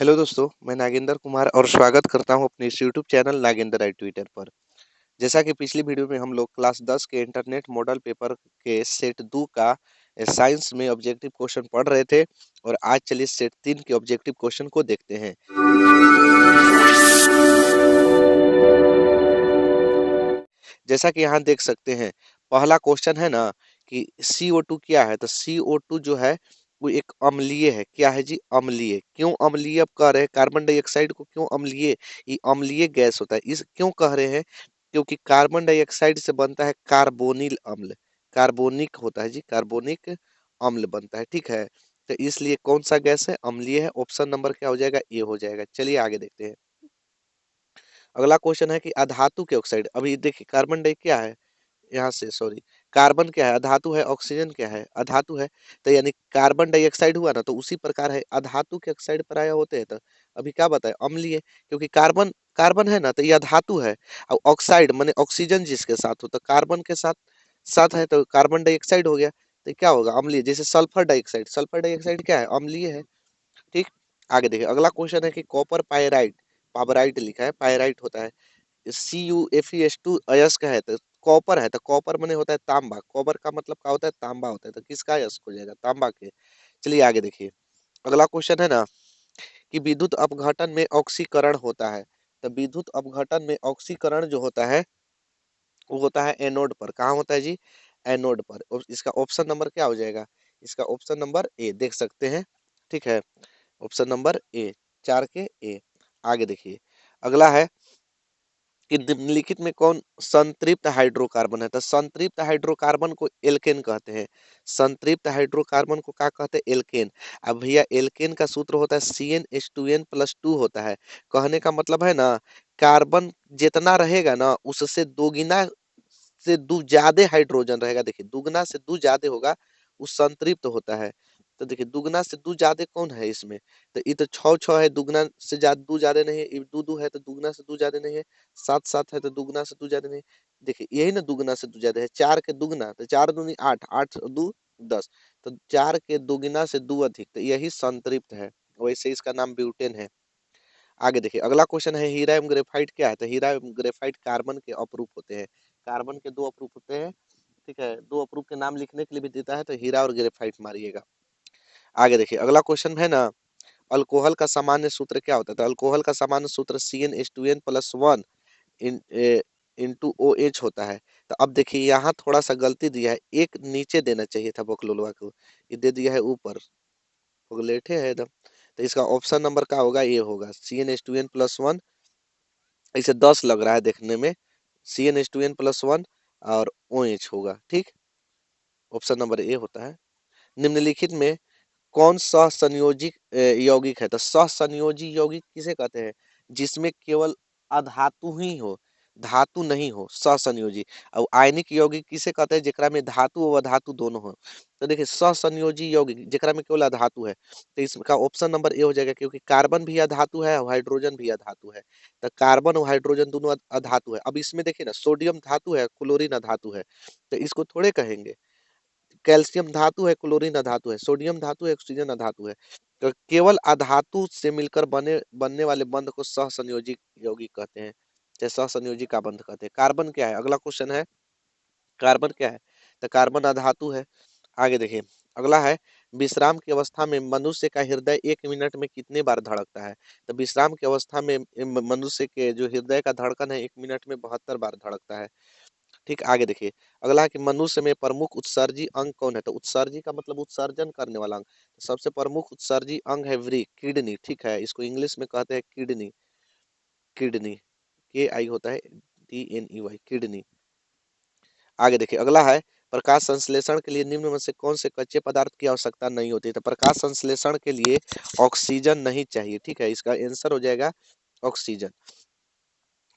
Hello दोस्तों, मैं नागेंद्र कुमार और स्वागत करता हूं अपने इस यूट्यूब चैनल नागेंद्र आई ट्विटर पर। जैसा कि पिछली वीडियो में हम लोग क्लास 10 के इंटरनेट मॉडल पेपर के सेट 2 का साइंस में ऑब्जेक्टिव क्वेश्चन पढ़ रहे थे और आज चलिए सेट 3 के ऑब्जेक्टिव क्वेश्चन को देखते हैं। जैसा कि यहाँ देख सकते हैं, पहला क्वेश्चन है ना कि CO2 क्या है। तो CO2 जो है वो एक अम्लीय है। क्या है जी? अम्लीय। क्यों अम्लीय अब कह रहे हैं? कार्बन डाइऑक्साइड को क्यों अम्लीय? ये अम्लीय गैस होता है। इस क्यों कह रहे हैं? क्योंकि कार्बन डाइऑक्साइड से बनता है कार्बोनिल अम्ल। कार्बोनिक होता है जी, कार्बोनिक अम्ल बनता है। ठीक है, तो इसलिए कौन सा गैस है? अम्लीय है। ऑप्शन नंबर क्या हो जाएगा? ए हो जाएगा। चलिए आगे देखते हैं। अगला क्वेश्चन है कि अधातु के ऑक्साइड। अभी देखिए, कार्बन डाइ क्या है? यहाँ से सॉरी, कार्बन क्या है? अधातु है। ऑक्सीजन क्या है? अधातु है। तो यानी कार्बन डाइऑक्साइड हुआ ना, तो उसी प्रकार है अधातु के ऑक्साइड प्राय होते हैं। तो अभी क्या बताए? अम्लीय। क्योंकि कार्बन कार्बन है ना, तो यह धातु है। और ऑक्साइड माने ऑक्सीजन जिसके साथ हो, तो कार्बन के साथ साथ है तो कार्बन डाइऑक्साइड हो गया। तो क्या होगा? अम्लीय। जैसे सल्फर डाइऑक्साइड, सल्फर डाइऑक्साइड क्या है? अम्लीय है। ठीक। आगे देखिए, अगला क्वेश्चन है कि कॉपर पायराइट, पावराइट लिखा है, पायराइट होता है। CuFeS2 अयस्क है। तो कॉपर है, तो कॉपर माने होता है तांबा। कॉपर का मतलब क्या होता है? तांबा होता है। तो किसका अयस्क हो जाएगा? तांबा के। चलिए आगे देखिए, अगला क्वेश्चन है ना कि विद्युत अपघटन में ऑक्सीकरण होता है। तो विद्युत अपघटन में ऑक्सीकरण जो होता है वो होता है एनोड पर। कहाँ होता है जी? एनोड पर। और इसका ऑप्शन नंबर क्या हो जाएगा? इसका ऑप्शन नंबर ए देख सकते हैं। ठीक है, ऑप्शन नंबर ए, 4 के ए। आगे देखिए, अगला है कि निम्नलिखित में कौन संतृप्त हाइड्रोकार्बन है? तो संतृप्त हाइड्रोकार्बन को एल्केन कहते हैं। संतृप्त हाइड्रोकार्बन को क्या कहते हैं? एल्केन। अब भैया, एल्केन का सूत्र होता है CnH2n+2 होता है। कहने का मतलब है ना, कार्बन जितना रहेगा ना उससे दोगुना से दो ज्यादा हाइड्रोजन रहेगा। देखिए, दुगना से दो ज्यादा होगा, वो संतृप्त होता है। तो देखिए, दुगना से दो ज्यादा कौन है इसमें? तो ये तो छः छः है, दुगना से ज्यादा दो ज्यादा नहीं है। ये दो दो है तो दुगना से दो ज्यादा नहीं है। सात सात है तो दुगना से दो ज्यादा नहीं। देखिए, यही ना दुगना से दो ज्यादा है। चार के दुगना तो चार दूनी आठ, आठ दो 10। तो चार के दुगना से दो अधिक, तो यही संतृप्त है। वैसे इसका नाम ब्यूटेन है। आगे देखिए, अगला क्वेश्चन है हीरा एवं ग्रेफाइट क्या है? तो हीरा एवं ग्रेफाइट कार्बन के अपरूप होते हैं। कार्बन के दो अपरूप होते हैं। ठीक है, दो अपरूप के नाम लिखने के लिए भी देता है, तो हीरा और ग्रेफाइट मारिएगा। आगे देखिए, अगला क्वेश्चन है ना, अल्कोहल का सामान्य सूत्र क्या होता है? तो अल्कोहल का सामान्य सूत्र CnH2n+1 इन इंटू OH होता है। तो अब देखिए, यहाँ थोड़ा सा गलती दिया है, एक नीचे देना चाहिए था बकलोलवा को, ये दे दिया है ऊपर। पगलेठे है एकदम। तो इसका ऑप्शन नंबर क्या होगा? ये होगा CnH2n+1। इसे 10 लग रहा है देखने में। CnH2n+1 और OH होगा। ठीक, ऑप्शन नंबर ए होता है। निम्नलिखित में कौन सहसंयोजी यौगिक है? तो सहसंयोजी यौगिक किसे कहते हैं? जिसमें केवल अधातु ही हो, धातु नहीं हो, सहसंयोजी। और आयनिक यौगिक किसे कहते हैं? जेकरा में धातु और अधातु दोनों हो। तो देखिए, सहसंयोजी यौगिक जेकरा में केवल अधातु है, तो इसका ऑप्शन नंबर ए हो जाएगा। क्योंकि कार्बन भी अधातु है और हाइड्रोजन भी अधातु है। तो कार्बन और हाइड्रोजन दोनों अधातु है। अब इसमें देखिए ना, सोडियम धातु है, क्लोरीन अधातु है। तो इसको थोड़े कहेंगे। कैल्शियम धातु है, क्लोरीन अधातु है। सोडियम धातु है, ऑक्सीजन अधातु है। तो केवल अधातु से मिलकर बनने वाले बंध को सहसंयोजी यौगिक कहते हैं, चाहे सहसंयोजी का बंध कहते हैं। कार्बन क्या है? अगला क्वेश्चन है, कार्बन क्या है? तो कार्बन अधातु है। आगे देखिए, अगला है विश्राम की अवस्था में मनुष्य का हृदय 1 मिनट में कितने बार धड़कता है? तो विश्राम की अवस्था में मनुष्य के जो हृदय का धड़कन है 1 मिनट में 72 बार धड़कता है। ठीक, आगे देखिए, अगला है कि मनुष्य में प्रमुख उत्सर्जी अंग कौन है? तो उत्सर्जी का मतलब उत्सर्जन करने वाला अंग। तो सबसे प्रमुख उत्सर्जी अंग है वृक्क, किडनी। ठीक है, इसको इंग्लिश में कहते हैं किडनी। किडनी, KI होता है, DNEY, किडनी। आगे देखिए, अगला है प्रकाश संश्लेषण के लिए निम्न में से कौन से कच्चे पदार्थ की आवश्यकता नहीं होती? तो प्रकाश संश्लेषण के लिए ऑक्सीजन नहीं चाहिए। ठीक है, इसका आंसर हो जाएगा ऑक्सीजन।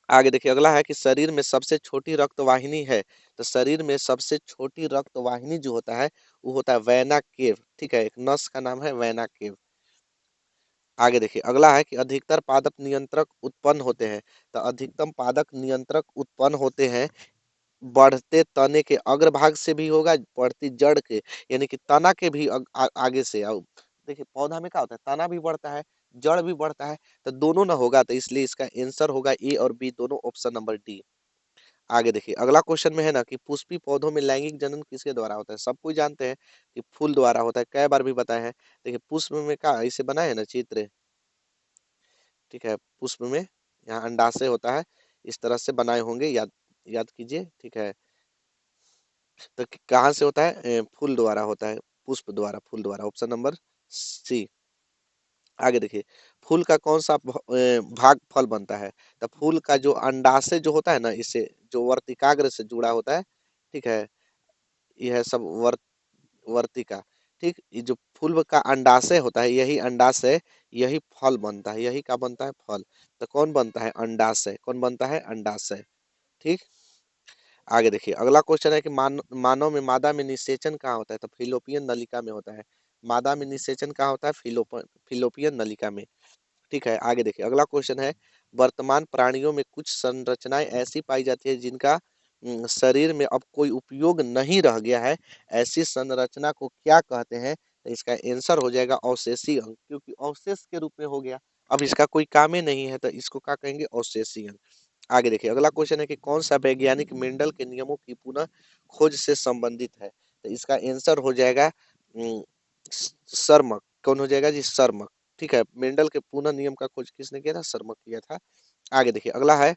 आगे देखिए, अगला है कि शरीर में सबसे छोटी रक्त वाहिनी है। तो शरीर में सबसे छोटी रक्त वाहिनी जो होता है वो होता है वेना केव। ठीक है, एक नस का नाम है वेना केव। आगे देखिए, अगला है कि अधिकतर पादप नियंत्रक उत्पन्न होते हैं। तो अधिकतम पादप नियंत्रक उत्पन्न होते हैं बढ़ते तने के अग्रभाग से भी होगा, बढ़ती जड़ के यानी कि तना के भी आगे से। देखिए, पौधा में क्या होता है? तना भी बढ़ता है, जड़ भी बढ़ता है, तो दोनों ना होगा, तो इसलिए इसका आंसर होगा ए और बी दोनों, ऑप्शन नंबर डी। आगे देखिए अगला क्वेश्चन में है ना कि पुष्पी पौधों में लैंगिक जनन किसके द्वारा होता है। सब कोई जानते हैं कि फूल द्वारा होता है, कई बार भी बताया है। देखिए पुष्प में का इसे बना है ना चित्र, ठीक है, पुष्प में यहाँ अंडाशय होता है, इस तरह से बनाए होंगे, याद याद कीजिए, ठीक है। तो कहाँ से होता है, फूल द्वारा होता है, पुष्प द्वारा, फूल द्वारा, ऑप्शन नंबर सी। आगे देखिए फूल का कौन सा भाग फल बनता है। तो फूल का जो अंडाशय जो होता है ना, इससे जो वर्तिकाग्र से जुड़ा होता है, ठीक है, यह सब वर्तिका, ठीक, ये जो फूल का अंडाशय होता है, यही अंडाशय, यही फल बनता है, यही क्या बनता है, फल। तो कौन बनता है, अंडाशय, कौन बनता है, अंडाशय, ठीक। आगे देखिए अगला क्वेश्चन है कि मानव में मादा में निषेचन कहाँ होता है। तो फिलोपियन नलिका में होता है। मादा में निषेचन कहाँ होता है, फिलोपियन नलिका में, ठीक है। आगे देखिए अगला क्वेश्चन है, वर्तमान प्राणियों में कुछ संरचनाएं ऐसी पाई जाती है जिनका शरीर में अब कोई उपयोग नहीं रह गया है, ऐसी संरचना को क्या कहते हैं। तो इसका आंसर हो जाएगा अवशेषी अंग, क्योंकि अवशेष के रूप में हो गया, अब इसका कोई काम ही नहीं है, तो इसको क्या कहेंगे, अवशेषी अंग। आगे देखिए अगला क्वेश्चन है कि कौन सा वैज्ञानिक मेंडल के नियमों की पुनः खोज से संबंधित है। तो इसका आंसर हो जाएगा सर्मक, कौन हो जाएगा जी, सर्मक, ठीक है। मेंडल के पुनः नियम का खोज किसने किया था, सर्मक किया था। आगे देखिए अगला है,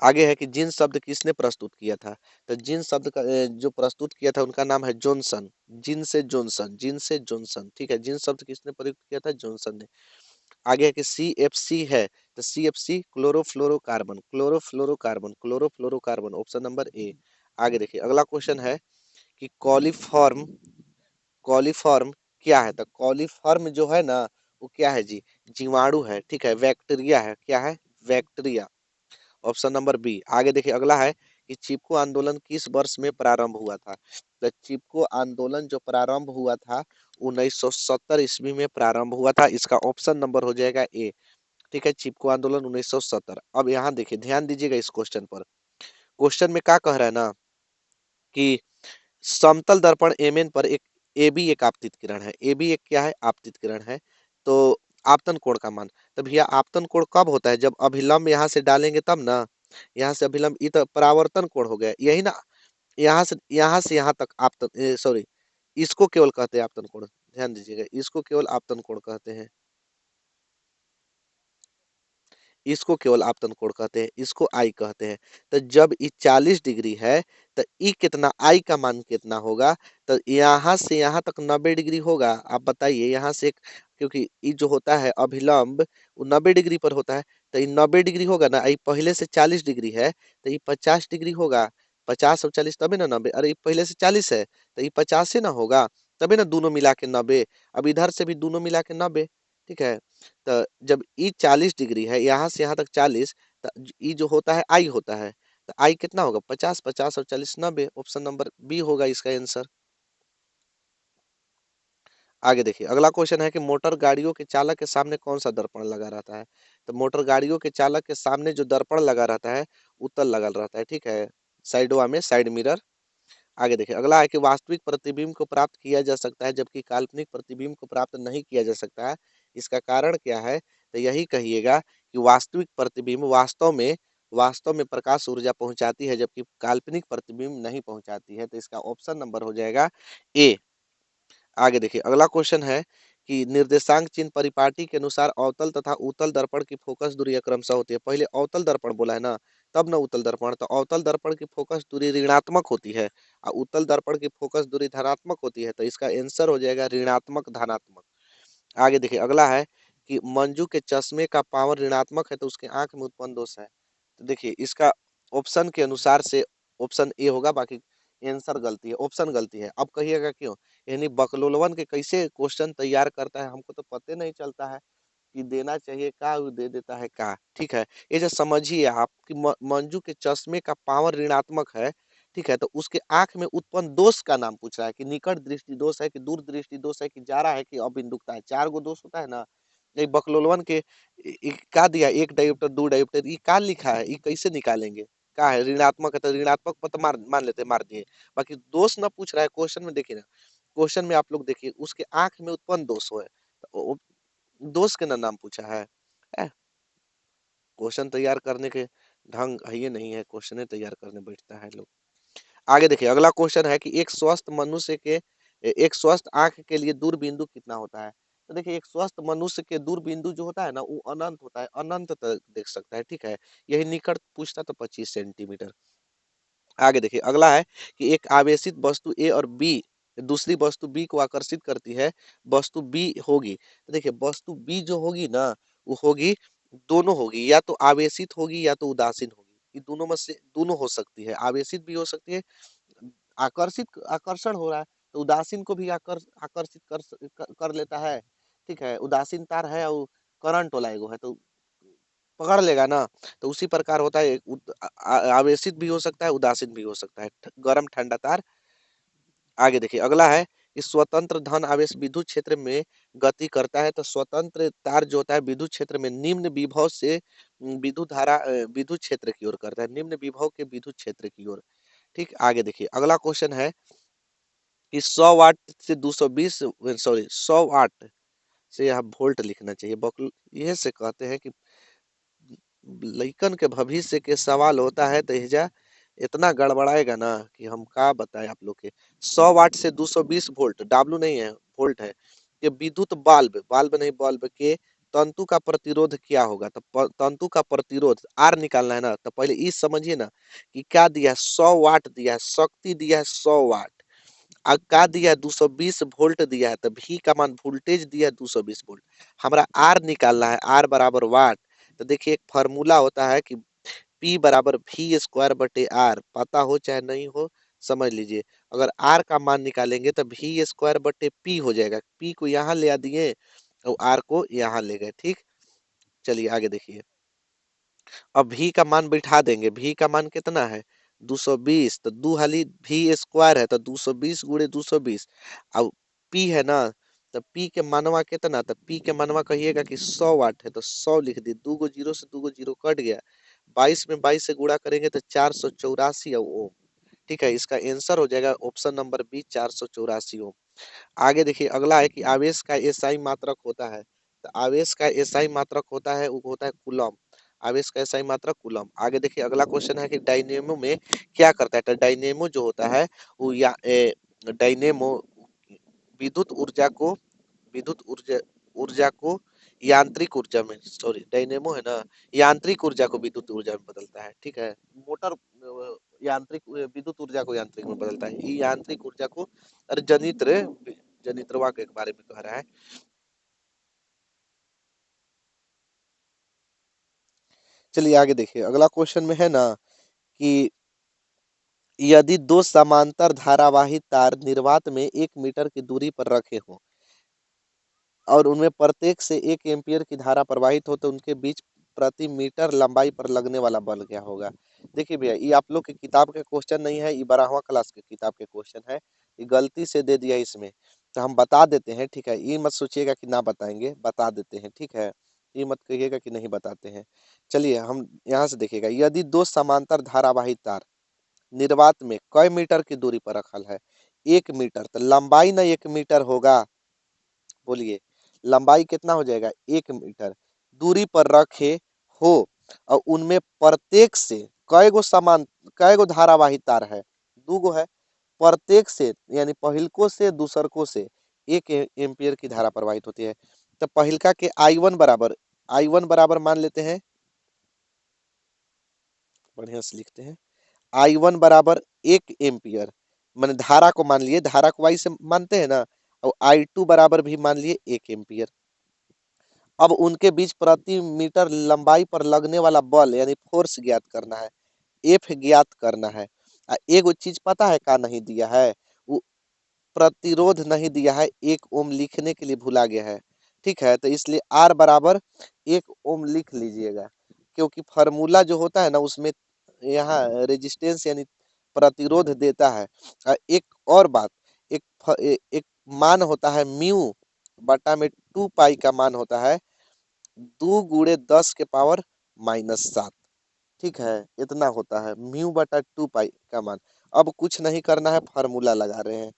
आगे है कि जिन शब्द किसने प्रस्तुत किया था। तो जिन शब्द का जो प्रस्तुत किया था उनका नाम है जॉनसन, जिन से जॉनसन, जिन से जॉनसन, ठीक है। जिन शब्द किसने प्रयुक्त किया था, जॉनसन ने। आगे है कि CFC है, तो CFC chlorofluorocarbon, chlorofluorocarbon, chlorofluorocarbon, option number A. आगे देखिए अगला क्वेश्चन है कि कॉलीफॉर्म, कॉलीफॉर्म क्या है। तो कॉलीफॉर्म जो है ना, वो क्या है जी, जीवाणु है, ठीक है, बैक्टीरिया है, क्या है, बैक्टीरिया, ऑप्शन नंबर बी। आगे देखिए अगला है कि चिपको आंदोलन किस वर्ष में प्रारंभ हुआ था। तो चिपको आंदोलन जो प्रारंभ हुआ था 1970 ईस्वी में प्रारंभ हुआ था, इसका ऑप्शन नंबर हो जाएगा ए, ठीक है। चिपको आंदोलन 1970। अब यहाँ देखिए ध्यान दीजिएगा इस क्वेश्चन पर, क्वेश्चन में क्या कह रहा है ना कि समतल दर्पण एमएन पर एक ए बी एक आपतित किरण है, ए बी एक क्या है, आपतित किरण है। तो आपतन कोण का मान, तो भैया आपतन कोण कब होता है, जब अभिलंब यहाँ से डालेंगे तब ना, यहाँ से अभिलंब, ये तो परावर्तन कोण हो गया, यही ना, यहाँ से यहाँ तक आपतन, सॉरी, इसको केवल कहते हैं आपतन कोण, ध्यान दीजिएगा, इसको केवल आपतन कोण कहते हैं, इसको केवल आपतन कोण कहते हैं, इसको आई कहते हैं। तो जब ये 40 डिग्री है, तो ई कितना, आई का मान कितना होगा। तो यहाँ से यहाँ तक 90 डिग्री होगा, आप बताइए, यहाँ से क्योंकि ये जो होता है अभिलंब, वो 90 डिग्री पर होता है, तो ये 90 डिग्री होगा ना, ये पहले से 40 डिग्री है, तो ये 50 डिग्री होगा। 50 और 40 तभी ना 90, अरे ये पहले से 40 है, तो ये 50 से ना होगा, तभी ना दोनों मिला के 90। अब इधर से भी दोनों मिला के 90, ठीक है। तो जब ई 40 डिग्री है, यहाँ से यहाँ तक 40, तो ई जो होता है आई होता है, तो आई कितना होगा, 50, 50 और 40 90, ऑप्शन नंबर बी होगा इसका आंसर। आगे देखिए अगला क्वेश्चन है कि मोटर गाड़ियों के चालक के सामने कौन सा दर्पण लगा रहता है। तो मोटर गाड़ियों के चालक के सामने जो दर्पण लगा रहता है, उत्तल लगा रहता है, ठीक है, साइडवा में, साइड मिरर। आगे देखिए अगला है कि वास्तविक प्रतिबिंब को प्राप्त किया जा सकता है जबकि काल्पनिक प्रतिबिंब को प्राप्त नहीं किया जा सकता है, इसका कारण क्या है। तो यही कहिएगा कि वास्तविक प्रतिबिंब वास्तव में प्रकाश ऊर्जा पहुंचाती है, जबकि काल्पनिक प्रतिबिंब नहीं पहुंचाती है, तो इसका ऑप्शन नंबर हो जाएगा ए। आगे देखिए अगला क्वेश्चन है कि निर्देशांक चिन्ह परिपाटी के अनुसार अवतल तथा उत्तल दर्पण की फोकस दूरी क्रमशः होती है। पहले अवतल दर्पण बोला है ना, तब ना उत्तल दर्पण, तो अवतल दर्पण की फोकस दूरी ऋणात्मक होती है और उत्तल दर्पण की फोकस दूरी धनात्मक होती है, तो इसका आंसर हो जाएगा ऋणात्मक धनात्मक। आगे देखिए अगला है कि मंजू के चश्मे का पावर ऋणात्मक है, तो उसके आंख में उत्पन्न दोष है। तो देखिए इसका ऑप्शन के अनुसार से ऑप्शन ए होगा, बाकी आंसर गलती है, ऑप्शन गलती है। अब कहिएगा क्यों, यानी बकलोलवन के कैसे क्वेश्चन तैयार करता है, हमको तो पते नहीं चलता है कि देना चाहिए का, वो दे देता है का, ठीक है। ये जो समझिए आप कि मंजू के चश्मे का पावर ऋणात्मक है, ठीक है, तो उसके आंख में उत्पन्न दोष का नाम पूछ रहा है कि निकट दृष्टि दोष है कि दूर दृष्टि दोष है कि जारा है कि अबिंदुकता है, 4 गो दोष होता है ना। ये बकलोलवन के का दिया, एक डायोप्टर, दो डायोप्टर, ये का लिखा है, ये कैसे निकालेंगे, का है ऋणात्मक है, तो ऋणात्मक मत मान लेते, मार दिए। बाकी दोष ना पूछ रहा है क्वेश्चन में, देखिए ना, क्वेश्चन में आप लोग देखिए उसके आंख में उत्पन्न दोष हो है, तो दोस्त के ना नाम पूछा है। क्वेश्चन तैयार करने के ढंग ये नहीं है, क्वेश्चन तैयार करने बैठता है लोग। आगे देखिए, अगला क्वेश्चन है कि एक स्वस्थ आंख के लिए दूरबिंदु कितना होता है। तो देखिए, एक स्वस्थ मनुष्य के दूरबिंदु जो होता है ना, वो अनंत होता है, अनंत तक देख सकता है, ठीक है। यही निकट पूछता तो 25 सेंटीमीटर। आगे देखिए, अगला है कि एक आवेशित वस्तु ए और बी दूसरी वस्तु बी को आकर्षित करती है, वस्तु बी होगी। तो देखिए, वस्तु बी जो होगी ना, वो होगी, दोनों होगी, या तो आवेशित होगी या तो उदासीन होगी। ये दोनों में से दोनों हो सकती है, आवेशित भी हो सकती है, आकर्षित आकर्षण हो रहा है तो उदासीन को भी आकर्षित कर लेता है, ठीक है। उदासीन तार है और करंट वाला एगो है तो पकड़ लेगा ना। तो उसी प्रकार होता है, आवेशित भी हो सकता है, उदासीन भी हो सकता है, गर्म ठंडा तार। आगे देखिए, अगला है कि स्वतंत्र धन आवेश विद्युत क्षेत्र में गति करता है। तो स्वतंत्र तार जो होता है विद्युत क्षेत्र में निम्न विभव से विद्युत धारा विद्युत क्षेत्र की ओर करता है, निम्न विभव के विद्युत क्षेत्र की ओर, ठीक। आगे देखिए, अगला क्वेश्चन है कि 100 वाट से 220, सॉरी 100 वाट से यहाँ वोल्ट लिखना चाहिए, बकल यह से कहते हैं कि लइकन के भविष्य के सवाल होता है तो एजा इतना गड़बड़ाएगा ना कि हम का बताएं आप लोग के। 100 वाट से 220 वोल्ट, डब्लू नहीं है, वोल्ट है। कि विद्युत बल्ब, बल्ब नहीं बल्ब के तंतु का प्रतिरोध क्या होगा। तो तंतु का प्रतिरोध आर निकालना है ना, तो पहले इस समझिए ना कि क्या दिया है, 100 वाट दिया है, शक्ति दिया है 100 वाट, का दिया है 220 वोल्ट दिया है, तो भी का मान वोल्टेज दिया है 220 वोल्ट। हमारा आर निकालना है, आर बराबर वाट। तो देखिए, एक फॉर्मूला होता है कि पी बराबर वी स्क्वायर बटे आर, पता हो चाहे नहीं हो, समझ लीजिए। अगर आर का मान निकालेंगे तो वी स्क्वायर बटे पी हो जाएगा, पी को यहाँ ले आ दिए और आर को यहाँ ले गए, ठीक। चलिए आगे देखिए, अब भी का मान बैठा देंगे, भी का मान कितना है 220, तो दो हाली भी स्क्वायर है तो 220 गुणे 220। अब पी है ना, तो पी के मानवा कितना, तो पी के मानवा कहिएगा कि 100 वाट है तो 100 लिख दी, दो गो जीरो से दो गो जीरो कट गया, 22 में 22 से गुणा करेंगे तो 484 ओम, ठीक है। इसका आंसर हो जाएगा ऑप्शन नंबर बी, 484 ओम। आगे देखिए, अगला है कि आवेश का एसआई मात्रक होता है। तो आवेश का एसआई मात्रक होता है, वो होता है कूलम। आवेश का एसआई मात्रक कूलम। आगे देखिए, अगला क्वेश्चन है कि डायनेमो में क्या करता है। तो डायनेमो जो होता है वो डायनेमो विद्युत ऊर्जा को विद्युत ऊर्जा ऊर्जा को यांत्रिक ऊर्जा में, सॉरी डायनेमो है ना, यांत्रिक ऊर्जा को विद्युत ऊर्जा में बदलता है, ठीक है। मोटर यांत्रिक विद्युत ऊर्जा को यांत्रिक में बदलता है, ये यांत्रिक ऊर्जा को, अरे जनित्रवा के बारे में कह रहा है। चलिए आगे देखिए, अगला क्वेश्चन में है ना कि यदि दो समांतर धारावाही तार निर्वात में 1 मीटर की दूरी पर रखे हों और उनमें प्रत्येक से 1 एम्पीयर की धारा प्रवाहित हो, तो उनके बीच प्रति मीटर लंबाई पर लगने वाला बल क्या होगा। देखिए भैया, ये आप लोग की किताब के क्वेश्चन नहीं है, ये 12वां क्लास के किताब के क्वेश्चन है, ये गलती से दे दिया इसमें। तो हम बता देते हैं, ठीक है। ये मत सोचिएगा कि ना बताएंगे, बता देते हैं, ठीक है। ये मत कहिएगा कि नहीं बताते हैं। चलिए हम यहाँ से देखिएगा, यदि दो समांतर धारावाही तार निर्वात में कई मीटर की दूरी पर रखल है, 1 मीटर, तो लंबाई ना 1 मीटर होगा, बोलिए लंबाई कितना हो जाएगा, 1 मीटर दूरी पर रखे हो और उनमें प्रत्येक से कई गो समान कई गो धारावाही तार है, दो गो है, प्रत्येक से यानी पहिलको से दूसरको से 1 एम्पियर की धारा प्रवाहित होती है। तो पहिलका के आई वन बराबर मान लेते हैं, बढ़िया से लिखते हैं, I1 बराबर 1 एम्पियर, मैंने धारा को मान लिए, धारा को वाई से मानते हैं ना, और I2 बराबर भी मान लिए 1 एम्पियर। अब उनके बीच प्रति मीटर लंबाई पर लगने वाला बल यानी फोर्स ज्ञात करना है, एफ ज्ञात करना है। एगो चीज पता है का नहीं दिया है, वो प्रतिरोध नहीं दिया है, 1 ओम लिखने के लिए भूला गया है, ठीक है। तो इसलिए आर बराबर 1 ओम लिख लीजिएगा, क्योंकि फार्मूला जो होता है ना उसमें यहाँ रेजिस्टेंस यानी प्रतिरोध देता है। एक और बात, एक मान होता है म्यू बटा में 2 पाई का मान होता है 2 × 10⁻⁻7, ठीक है। इतना होता है म्यू बटा 2 पाई का मान। अब कुछ नहीं करना है, फार्मूला लगा रहे हैं,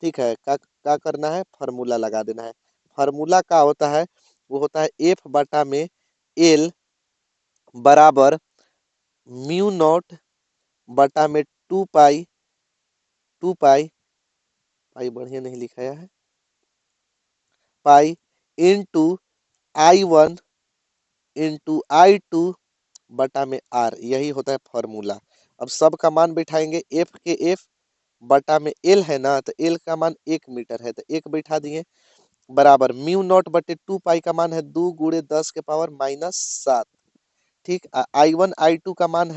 ठीक है। क्या क्या करना है, फार्मूला लगा देना है। फार्मूला का होता है वो होता है एफ बटा में एल बराबर म्यू नॉट बटा में टू पाई पाई बढ़िया नहीं लिखाया है, pi into I1 into I2 बटा में आर, यही होता है फॉर्मूला। अब सब का मान बैठाएंगे, एफ के एफ बटा में एल है ना, तो एल का मान 1 मीटर है तो 1 बैठा दिए, बराबर म्यू नॉट बटे 2 पाई का मान है 2 × 10⁻⁷। ठीक, I1 I2 का मान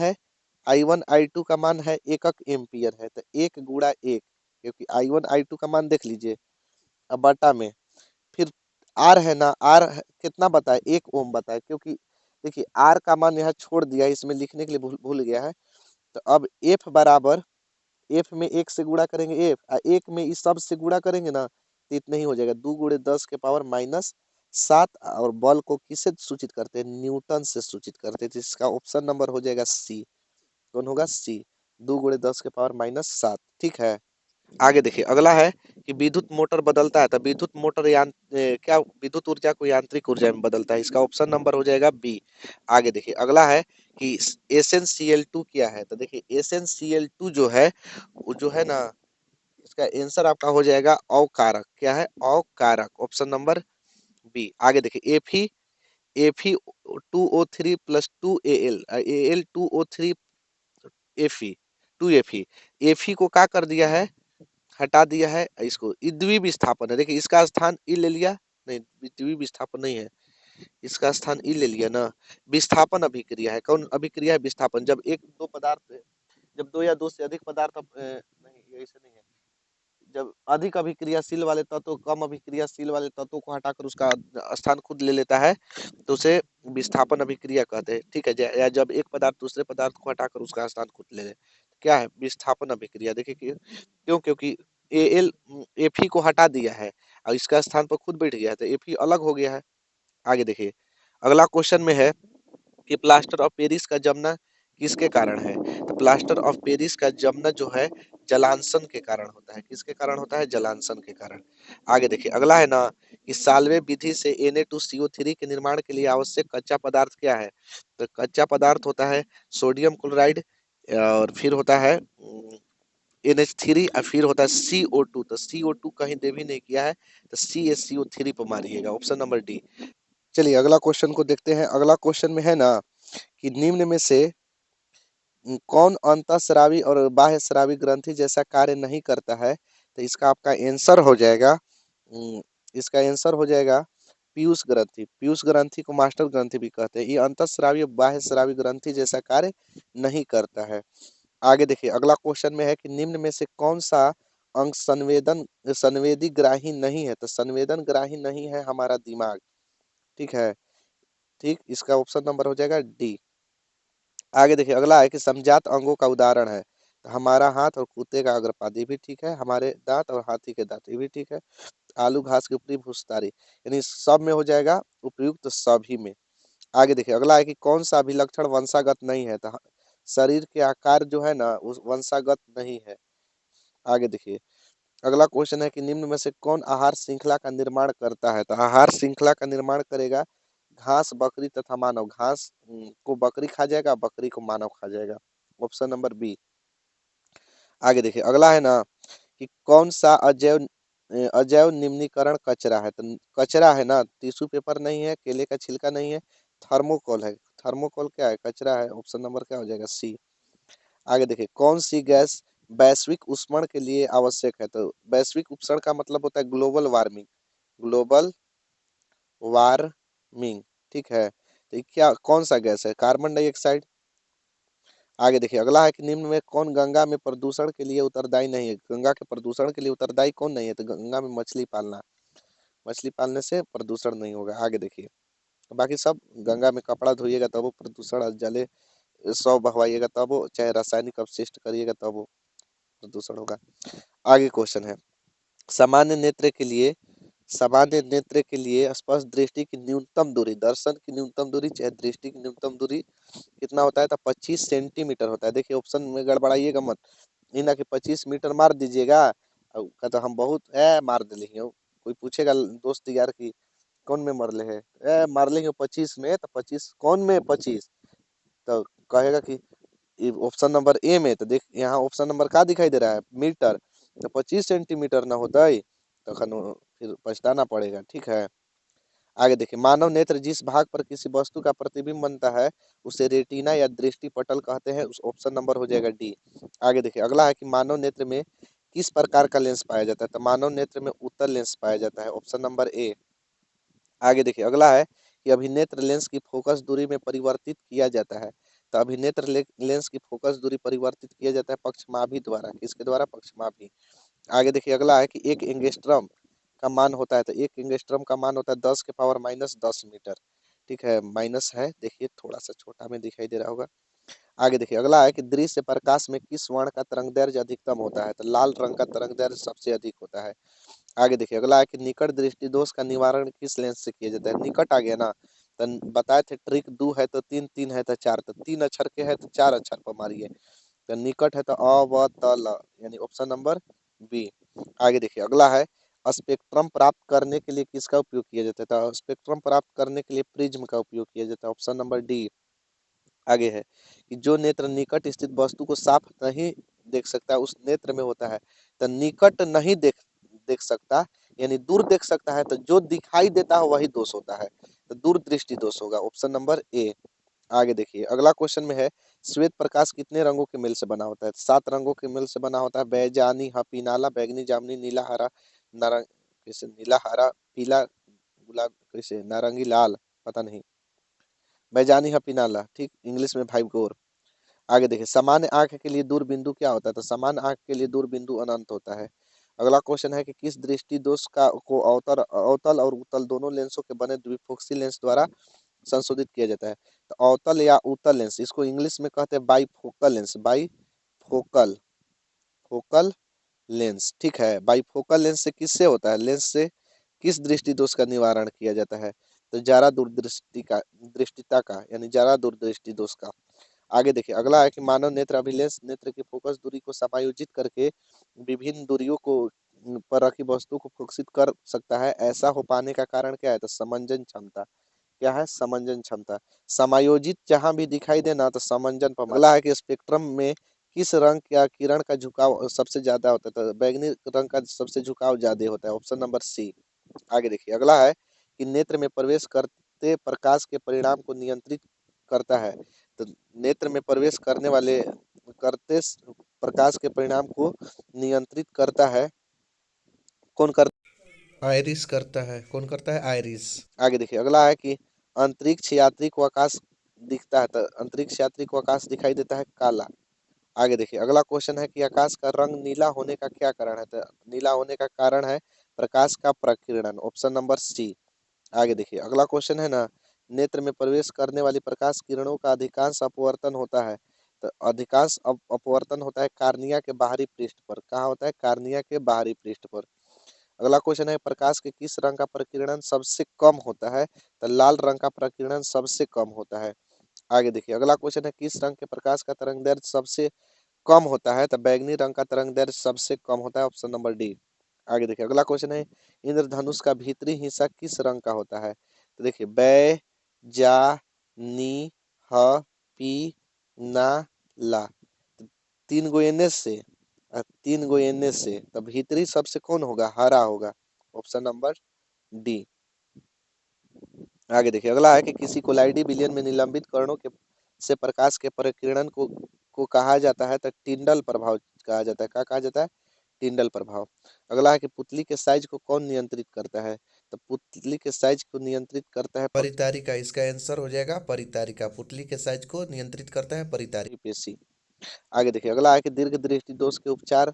है, एकक एम्पियर है, तो 1 × 1, क्योंकि I1 I2 का मान देख लीजिए। अब बटा में फिर आर है ना, आर कितना बताए, 1 ओम बताए, क्योंकि देखिए आर का मान यहाँ छोड़ दिया, इसमें लिखने के लिए भूल गया है। तो अब एफ बराबर, एफ में 1 से गुणा करेंगे, एफ एक में इस सब से गुणा करेंगे ना, तो इतना ही हो जाएगा, 2 × 10⁻⁷। और बल को किससे सूचित करते हैं, न्यूटन से सूचित करते हैं, जिसका ऑप्शन नंबर हो जाएगा सी। कौन होगा, सी, 2 × 10⁻⁷। ठीक है। आगे देखिए अगला है कि विद्युत मोटर बदलता है, तो विद्युत मोटर क्या विद्युत ऊर्जा को यांत्रिक ऊर्जा में बदलता है, इसका ऑप्शन नंबर हो जाएगा बी। आगे देखिए अगला है कि SnCl2 क्या है, तो देखिए SnCl2 जो है वो जो है ना, इसका आंसर आपका हो जाएगा अवकारक। क्या है, अवकारक, ऑप्शन नंबर बी। आगे देखिए Fe 2O3 plus 2Al, Al 2O3 Fe 2Fe, Fe को क्या कर दिया है, हटा दिया है, इसको द्वि विस्थापन है। देखिए इसका स्थान ई ले लिया, नहीं द्वि विस्थापन नहीं है, इसका स्थान ई ले लिया ना, विस्थापन अभिक्रिया है। कौन अभिक्रिया है, विस्थापन, जब एक दो पदार्थ, जब दो या दो से अधिक पदार्थ नहीं ऐसे नहीं है, जब अधिक अभिक्रियाशील वाले तत्व कम अभिक्रियाशील वाले तत्वों को हटाकर उसका स्थान खुद ले लेता है, तो उसे विस्थापन अभिक्रिया कहते हैं। ठीक है, या जब एक पदार्थ दूसरे पदार्थ को हटाकर उसका स्थान खुद ले ले, क्या है, विस्थापन अभिक्रिया। देखिए क्यों, क्योंकि एल एफी को हटा दिया है और इसका स्थान पर खुद बैठ गया है, तो एफी अलग हो गया है। आगे देखिए अगला क्वेश्चन में है कि प्लास्टर ऑफ पेरिस का जमना किसके कारण है, तो प्लास्टर ऑफ पेरिस का जमना जो है जलांशन के कारण होता है। किसके कारण होता है, जलांशन के कारण। आगे देखिए अगला है ना कि साल्वे विधि से Na2CO3 के निर्माण के लिए आवश्यक कच्चा पदार्थ क्या है, तो कच्चा पदार्थ होता है सोडियम क्लोराइड, और फिर होता है NH3, और फिर होता है CO2। तो CO2 कहीं दे भी नहीं किया है, तो CaCO3 पर मारिएगा, ऑप्शन नंबर डी। चलिए अगला क्वेश्चन को देखते हैं। अगला क्वेश्चन में है ना कि निम्न में से कौन अंतःस्रावी और बाह्य स्रावी ग्रंथि जैसा कार्य नहीं करता है, तो इसका आपका आंसर हो जाएगा, इसका आंसर हो जाएगा पीयूष ग्रंथि। पीयूष ग्रंथि को मास्टर ग्रंथि भी कहते हैं। ये अंतःस्रावी और बाह्य स्रावी ग्रंथि जैसा कार्य नहीं करता है। आगे देखिए अगला क्वेश्चन में है कि निम्न में से कौन सा अंग संवेदी ग्राही नहीं है, तो संवेदन ग्राही नहीं है हमारा दिमाग। ठीक है, ठीक, इसका ऑप्शन नंबर हो जाएगा डी। आगे देखिए अगला है कि समजात अंगों का उदाहरण है, तो हमारा हाथ और कुत्ते का अग्रपादी भी ठीक है, हमारे दांत और हाथी के दांत भी ठीक है, आलू घास की ऊपरी भूसतारी, यानी सब में हो जाएगा उपयुक्त, सभी में। आगे देखिए अगला है कि कौन सा अभिलक्षण वंशागत नहीं है, तो शरीर के आकार जो है ना उस वंशागत नहीं है। आगे देखिए अगला क्वेश्चन है कि निम्न में से कौन आहार श्रृंखला का निर्माण करता है, तो आहार श्रृंखला का निर्माण करेगा घास, बकरी तथा मानव। घास को बकरी खा जाएगा, बकरी को मानव खा जाएगा, ऑप्शन नंबर बी। आगे देखिए अगला है ना कि कौन सा अजैव निम्नीकरण कचरा है, तो कचरा है ना, टिश्यू पेपर नहीं है, केले का छिलका नहीं है, थर्मोकोल है। थर्मोकोल क्या है, कचरा है, ऑप्शन नंबर क्या हो जाएगा, सी। आगे देखिए कौन सी गैस वैश्विक उष्मण के लिए आवश्यक है, तो वैश्विक उष्मण का मतलब होता है ग्लोबल वार्मिंग, ग्लोबल वार्मिंग। ठीक है, तो ये क्या कौन सा गैस है, कार्बन डाइऑक्साइड। आगे देखिए अगला है कि निम्न में कौन गंगा में प्रदूषण के लिए उत्तरदायी नहीं है, गंगा के प्रदूषण के लिए उत्तरदायी कौन नहीं है, तो गंगा में मछली पालना, मछली पालने से प्रदूषण नहीं होगा। आगे देखिए बाकी सब, गंगा में कपड़ा धोइएगा तब वो प्रदूषण, जले शव बहवाइएगा तब वो, चाहे रासायनिक अपशिष्ट करिएगा तब वो प्रदूषण होगा। आगे क्वेश्चन है सामान्य नेत्र के लिए, सामान्य नेत्र के लिए स्पष्ट दृष्टि की न्यूनतम दूरी, दर्शन की न्यूनतम दूरी चाहे दृष्टि की न्यूनतम दूरी कितना होता है, तो 25 सेंटीमीटर होता है। देखिए ऑप्शन में गड़बड़ाइएगा मत, नहीं ना कि 25 मीटर मार दीजिएगा और कहता हम बहुत है मार दिली हो, कोई पूछेगा दोस्त यार की कौन में मरले है, मार लेंगे 25 में, तो 25 कौन में 25, तो कहेगा कि ऑप्शन नंबर ए में, तो देख यहाँ ऑप्शन नंबर का दिखाई दे रहा है मीटर, तो 25 सेंटीमीटर ना होता है, तो फिर पछताना पड़ेगा, ठीक है। आगे देखिए, मानव नेत्र जिस भाग पर किसी वस्तु का प्रतिबिंब बनता है उसे रेटिना या दृष्टि पटल कहते हैं, उस ऑप्शन नंबर हो जाएगा डी। आगे देखिए, अगला है कि मानव नेत्र में किस प्रकार का लेंस पाया जाता है, तो मानव नेत्र में उत्तल लेंस पाया जाता है, ऑप्शन नंबर ए। आगे देखिए, अगला है कि अभिनेत्र लेंस की फोकस दूरी में परिवर्तित किया जाता है, तो अभिनेत्र लेंस की फोकस दूरी परिवर्तित किया जाता है पक्षमाभी द्वारा, किसके द्वारा, पक्षमाभी। आगे देखिए, अगला है कि एक एंगस्ट्रम का मान होता है, तो एक एंगस्ट्रम का मान होता है 10 के पावर -10 मीटर, ठीक है, माइनस है, देखिए थोड़ा सा छोटा में दिखाई दे रहा होगा। आगे देखिए, अगला है कि दृश्य प्रकाश में किस वर्ण का तरंगदैर्घ्य अधिकतम होता है, तो लाल रंग का तरंगदैर्घ्य सबसे अधिक होता है। आगे देखिए, अगला है कि निकट दृष्टि दोष का निवारण किस लेंस से किया जाता है, निकट आ गया ना, तो बताए थे ट्रिक 2 है तो 3, 3 है तो 4, तो 3 अक्षर के है तो 4 अक्षर पर मारिए, तो निकट है तो अवतल, यानी ऑप्शन नंबर बी। आगे देखिए, अगला है स्पेक्ट्रम प्राप्त करने के लिए किसका उपयोग किया जाता है, तो स्पेक्ट्रम प्राप्त करने के लिए प्रिज्म का उपयोग किया जाता है, ऑप्शन नंबर डी। आगे है कि जो नेत्र निकट स्थित वस्तु को साफ नहीं देख सकता उस नेत्र में होता है, तो निकट नहीं देख देख सकता यानी दूर देख सकता है, तो जो दिखाई देता है वही दोष होता है, तो दूर दृष्टि दोष होगा, ऑप्शन नंबर ए। आगे देखिए, अगला क्वेश्चन में है श्वेत प्रकाश कितने रंगों के मेल से बना होता है, 7 रंगों के मेल से बना होता है, बैजानी, हपीनाला, बैगनी, जामुनी, नीला, हरा, नारंग, कैसे नीला, हरा, पीला, गुलाब, कैसे नारंगी, लाल, पता नहीं, बैजानी, हपीनाला, ठीक, इंग्लिश में 5 गोर। आगे देखिए, सामान्य आंख के लिए दूर बिंदु क्या होता है, तो सामान्य आंख के लिए दूर बिंदु अनंत होता है। अगला क्वेश्चन है कि किस दृष्टि दोष का को अवतल अवतल और उत्तल दोनों लेंसों के बने द्विफोक्सी लेंस द्वारा संशोधित किया जाता है, तो अवतल या उत्तल लेंस, इसको इंग्लिश में कहते हैं bifocal lens, bifocal, focal lens, ठीक है। बाईफोकल लेंस से किससे होता है, लेंस से किस दृष्टि दोष का निवारण किया जाता है, तो ज्यादा दूरदृष्टि का, दृष्टिता का, यानी ज्यादा दूरदृष्टि दोष का। आगे देखिए, अगला है कि मानव नेत्र अभिलेंस नेत्र की फोकस दूरी को समायोजित करके विभिन्न दूरियों को पर रखी वस्तु को फोकसित कर सकता है, ऐसा हो पाने का कारण क्या है, तो समंजन क्षमता, क्या है, समंजन क्षमता, समायोजित जहां भी दिखाई देना तो समंजन पर। अगला है कि स्पेक्ट्रम में किस रंग या किरण का झुकाव सबसे ज्यादा होता है, तो बैगनी रंग का सबसे झुकाव ज्यादा होता है, ऑप्शन नंबर सी। आगे देखिए, अगला है कि नेत्र में प्रवेश करते प्रकाश के परिणाम को नियंत्रित करता है, तो नेत्र में प्रवेश करने वाले करते प्रकाश के परिणाम को नियंत्रित करता है, कौन करता, आयरिस करता है, कौन करता है, आयरिस। आगे देखिए, अगला है कि अंतरिक्ष यात्री को आकाश दिखता है, तो अंतरिक्ष यात्री को आकाश दिखाई देता है काला। आगे देखिए, अगला क्वेश्चन है कि आकाश का रंग नीला होने का क्या कारण है, तो नीला होने का कारण है प्रकाश का प्रकीर्णन, ऑप्शन नंबर सी। आगे देखिए, अगला क्वेश्चन है ना, नेत्र में प्रवेश करने वाली प्रकाश किरणों का अधिकांश अपवर्तन होता है, तो अधिकांश अपवर्तन होता है कार्निया के बाहरी पृष्ठ पर, कहाँ होता है, कार्निया के बाहरी पृष्ठ पर। अगला क्वेश्चन है प्रकाश के किस रंग का प्रकीर्णन सबसे कम होता है, तो लाल रंग का प्रकीर्णन सबसे कम होता है। आगे देखिए, अगला क्वेश्चन है किस रंग के प्रकाश का तरंगदैर्घ्य सबसे कम होता है, तो बैगनी रंग का तरंगदैर्घ्य सबसे कम होता है, ऑप्शन नंबर डी। आगे देखिए, अगला क्वेश्चन है इंद्रधनुष का भीतरी हिस्सा किस रंग का होता है, तो देखिए बै, जा, नी, ह, पी, ना, ला, तो 3 गो से 3 गो से, तो भीतरी सबसे कौन होगा, हरा होगा, ऑप्शन नंबर डी। आगे देखिए, अगला है कि किसी कोलाइडी विलयन में निलंबित कणों के से प्रकाश के प्रकीर्णन को कहा जाता है, तो टिंडल प्रभाव कहा जाता है, क्या कहा जाता है, टिंडल प्रभाव। अगला है कि पुतली के साइज को कौन नियंत्रित करता है, तो पुतली के साइज को नियंत्रित करता है परितारिका, इसका आंसर हो जाएगा परितारिका, पुतली के साइज को नियंत्रित करता है परितारिका पेशी। आगे देखिए, अगला है कि दीर्घ दृष्टि दोष के उपचार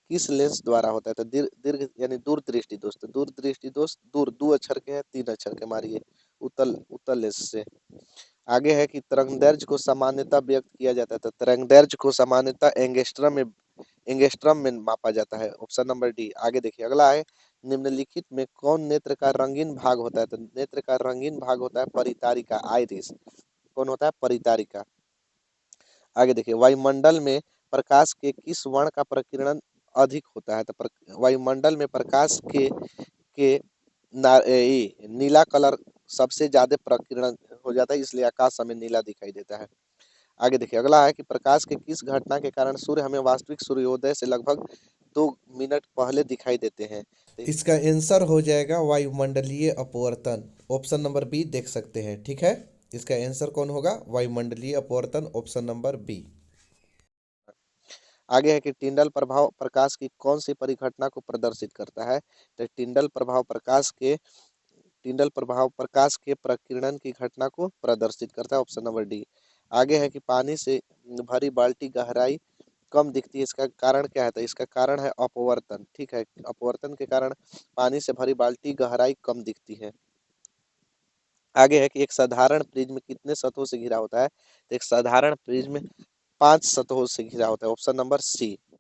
किस लेंस द्वारा होता है, तो दीर्घ यानी दूर दृष्टि दोष, तो दूर दृष्टि दोष दूर 2 अक्षर के है 3 अक्षर के मारिए, उत्तल उत्तल लेंस से। आगे है कि तरंगदैर्घ्य को सामान्यता व्यक्त किया जाता है, तो तरंगदैर्घ्य को सामान्यता एंगस्ट्रम में मापा जाता है, ऑप्शन नंबर डी। आगे देखिए, अगला है निम्नलिखित में कौन नेत्र का रंगीन भाग होता है, तो नेत्र का रंगीन भाग होता है परितारिका, आइरिस, कौन होता है, परितारिका। आगे देखिए, वायुमंडल में प्रकाश के किस वर्ण का प्रकीर्णन अधिक होता है, तो वायुमंडल में प्रकाश के नीला कलर सबसे ज्यादा प्रकीर्णन हो जाता है, इसलिए आकाश हमें नीला दिखाई देता है। आगे देखिए, अगला है कि प्रकाश के किस घटना के कारण सूर्य हमें वास्तविक सूर्योदय से लगभग 2 मिनट पहले दिखाई देते हैं? तो इसका आंसर हो जाएगा वायुमंडलीय अपवर्तन। ऑप्शन नंबर बी देख सकते हैं, ठीक है। इसका आंसर कौन होगा? वायुमंडलीय अपवर्तन, ऑप्शन नंबर बी। आगे है कि टिंडल प्रभाव प्रकाश की कौन सी परिघटना को प्रदर्शित करता है? तो टिंडल प्रभाव प्रकाश के प्रकीर्णन की घटना को प्रदर्शित करता है, ऑप्शन नंबर डी। आगे है कि पानी से भरी बाल्टी गहराई कम दिखती है, इसका कारण क्या है? तो इसका कारण है अपवर्तन, ठीक है। अपवर्तन के कारण पानी से भरी बाल्टी गहराई कम दिखती है। आगे है कि एक साधारण प्रिज्म कितने सतहों से घिरा होता है? तो एक साधारण प्रिज्म 5 सतहों से घिरा होता है, ऑप्शन नंबर सी।